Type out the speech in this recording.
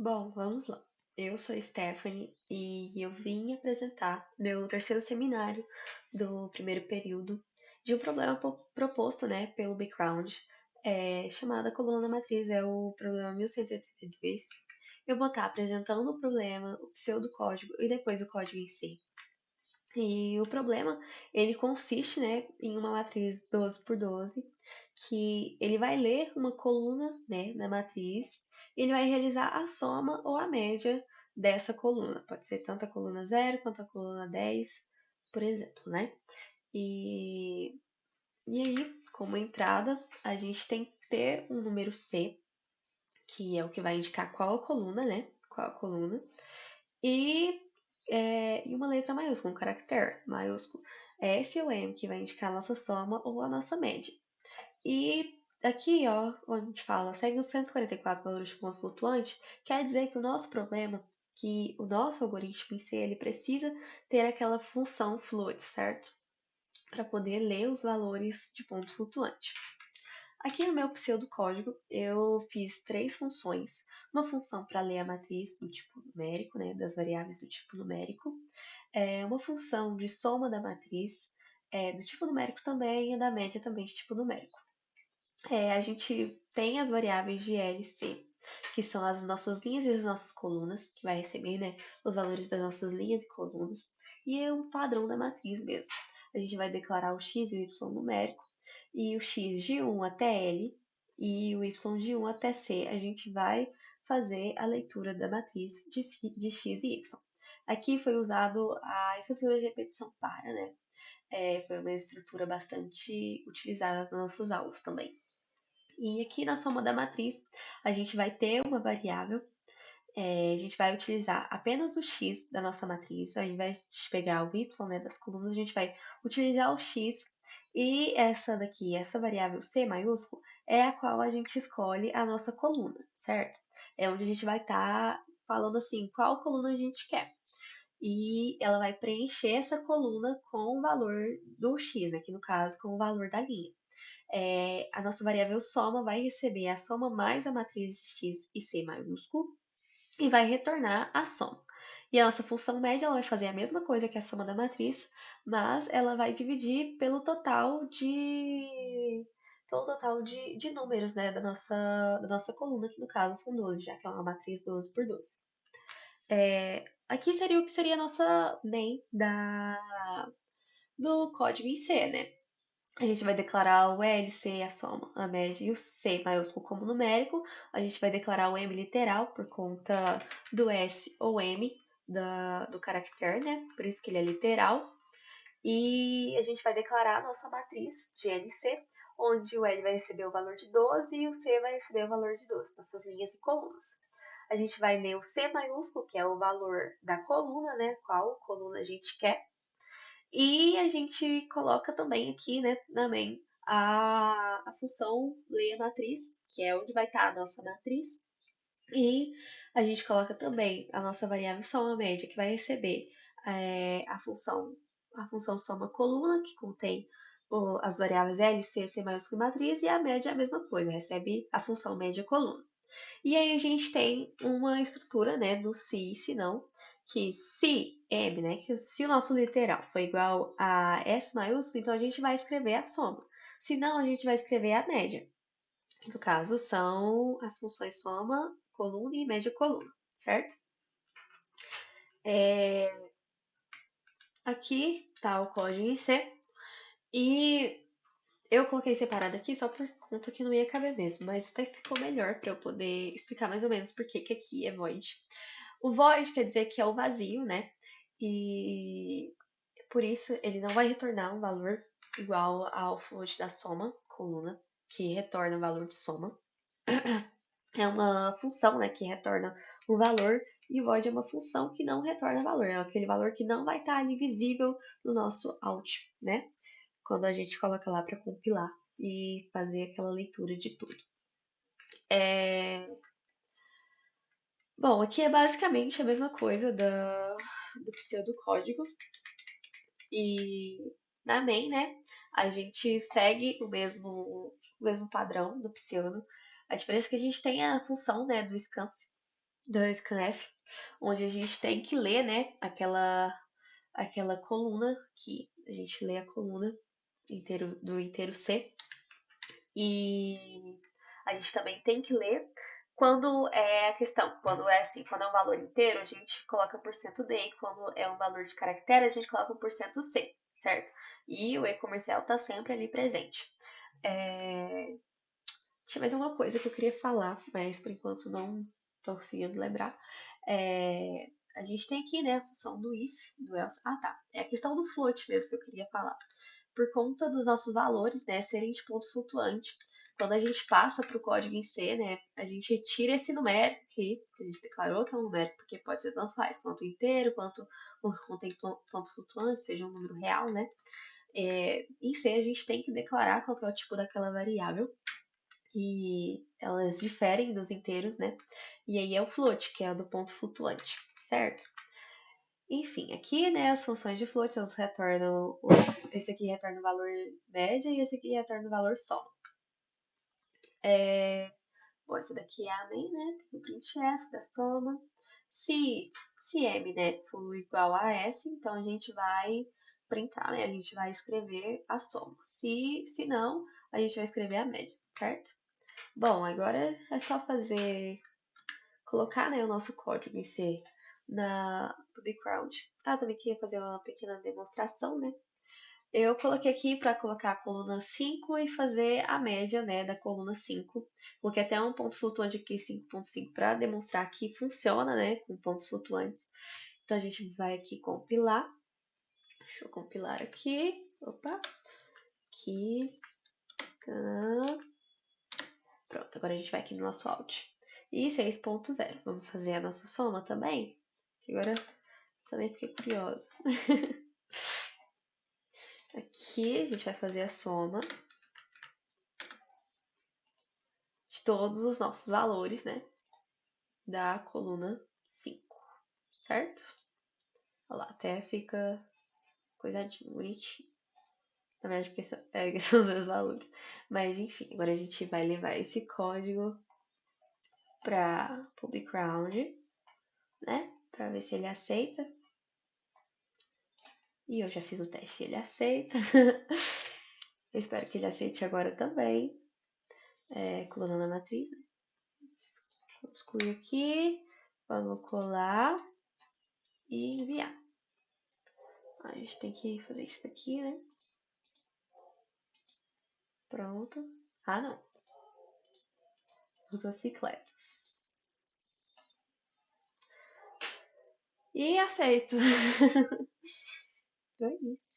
Bom, vamos lá. Eu sou a Stephanie e eu vim apresentar meu terceiro seminário do primeiro período de um problema proposto, né, pelo background, chamado a coluna matriz, é o problema 1182. Eu vou estar apresentando o problema, o pseudocódigo e depois o código em si. E o problema, ele consiste, né, em uma matriz 12 por 12, que ele vai ler uma coluna, né, na matriz, e ele vai realizar a soma ou a média dessa coluna. Pode ser tanto a coluna 0 quanto a coluna 10, por exemplo, né? E, e aí, como entrada, a gente tem que ter um número C, que é o que vai indicar qual a coluna, né? Qual a coluna. E, e uma letra maiúscula, um caractere maiúsculo. É S ou M que vai indicar a nossa soma ou a nossa média. E aqui, ó, onde a gente fala, segue os 144 valores de ponto flutuante, quer dizer que o nosso problema, que o nosso algoritmo em si, ele precisa ter aquela função float, certo? Para poder ler os valores de ponto flutuante. Aqui no meu pseudocódigo, eu fiz três funções. Uma função para ler a matriz do tipo numérico, né, das variáveis do tipo numérico. Uma função de soma da matriz do tipo numérico também e da média também de tipo numérico. A gente tem as variáveis de L e C, que são as nossas linhas e as nossas colunas, que vai receber, né, os valores das nossas linhas e colunas, e é um padrão da matriz mesmo. A gente vai declarar o x e o y numérico, e o x de 1 até L e o y de 1 até C. A gente vai fazer a leitura da matriz de x e y. Aqui foi usado a estrutura de repetição para, né? Foi uma estrutura bastante utilizada nas nossas aulas também. E aqui na soma da matriz, a gente vai ter uma variável, a gente vai utilizar apenas o x da nossa matriz, ao invés de pegar o y, né, das colunas, a gente vai utilizar o x e essa daqui, essa variável c maiúsculo, é a qual a gente escolhe a nossa coluna, certo? É onde a gente vai estar falando assim, qual coluna a gente quer. E ela vai preencher essa coluna com o valor do x, aqui no caso, com o valor da linha. A nossa variável soma vai receber a soma mais a matriz de x e c maiúsculo e vai retornar a soma. E a nossa função média ela vai fazer a mesma coisa que a soma da matriz, mas ela vai dividir pelo total de números, né, da nossa coluna, que no caso são 12, já que é uma matriz 12 por 12. Aqui seria o que seria a nossa main do código em C, né? A gente vai declarar o L, C, a soma, a média e o C maiúsculo como numérico. A gente vai declarar o M literal por conta do S ou M do caractere, né? Por isso que ele é literal. E a gente vai declarar a nossa matriz de LC, onde o L vai receber o valor de 12 e o C vai receber o valor de 12, nossas linhas e colunas. A gente vai ler o C maiúsculo, que é o valor da coluna, né? Qual coluna a gente quer. E a gente coloca também aqui, né, na main, a função leia matriz, que é onde vai estar a nossa matriz. E a gente coloca também a nossa variável soma média, que vai receber a função soma coluna, que contém as variáveis L, C, C maiúsculo e matriz, e a média é a mesma coisa, recebe a função média coluna. E aí a gente tem uma estrutura, né, do se e se não, que se M, né, que se o nosso literal for igual a S maiúsculo, então a gente vai escrever a soma. Se não, a gente vai escrever a média. No caso, são as funções soma, coluna e média coluna, certo? Aqui está o código em C. E eu coloquei separado aqui só por conta que não ia caber mesmo, mas até ficou melhor para eu poder explicar mais ou menos por que aqui é void. O void quer dizer que é o vazio, né? E por isso ele não vai retornar um valor igual ao float da soma, coluna, que retorna o valor de soma. É uma função, né, que retorna o valor, e o void é uma função que não retorna valor, é aquele valor que não vai estar ali visível no nosso out, né? Quando a gente coloca lá para compilar e fazer aquela leitura de tudo. Bom, aqui é basicamente a mesma coisa do pseudocódigo. E na main, né, a gente segue o mesmo padrão do pseudo. A diferença é que a gente tem a função, né, do scanf, da scanf, onde a gente tem que ler, né, aquela coluna, que a gente lê a coluna do inteiro C, e a gente também tem que ler quando é a questão, quando é assim, quando é um valor inteiro, a gente coloca por cento D, e quando é um valor de caractere, a gente coloca por cento C, certo? E o e-comercial tá sempre ali presente. Tinha mais uma coisa que eu queria falar, mas por enquanto não tô conseguindo lembrar. A gente tem aqui, né, a função do if, do else. Ah, tá. É a questão do float mesmo que eu queria falar. Por conta dos nossos valores, né, serem de ponto flutuante, quando a gente passa para o código em C, né, a gente tira esse numérico aqui, que a gente declarou que é um numérico, porque pode ser tanto faz, quanto inteiro, quanto contém ponto flutuante, seja um número real, né. Em C a gente tem que declarar qual que é o tipo daquela variável, e elas diferem dos inteiros, né? E aí é o float, que é o do ponto flutuante, certo? Enfim, aqui, né, as funções de float, elas retornam, esse aqui retorna o valor média e esse aqui retorna o valor soma. Bom, esse daqui é a main, né, tem o printf da soma. Se m, né, for igual a s, então a gente vai printar, né, a gente vai escrever a soma. Se não, a gente vai escrever a média, certo? Bom, agora é só colocar, né, o nosso código em C no background. Ah, também queria fazer uma pequena demonstração, né? Eu coloquei aqui para colocar a coluna 5 e fazer a média, né, da coluna 5. Coloquei até um ponto flutuante aqui, 5.5, para demonstrar que funciona, né, com pontos flutuantes. Então a gente vai aqui compilar. Deixa eu compilar aqui. Opa. Aqui. Pronto, agora a gente vai aqui no nosso out. E 6.0. Vamos fazer a nossa soma também? Agora também fiquei curiosa. Aqui a gente vai fazer a soma de todos os nossos valores, né? Da coluna 5, certo? Olha lá, até fica coisadinho, bonitinho. Na verdade, porque são os meus valores. Mas enfim, agora a gente vai levar esse código para o background, né? Para ver se ele aceita. E eu já fiz o teste e ele aceita. Eu espero que ele aceite agora também. Coluna na matriz. Vamos excluir aqui. Vamos colar e enviar. A gente tem que fazer isso daqui, né? Pronto. Ah, não. Motocicletas. E aceito. Foi isso.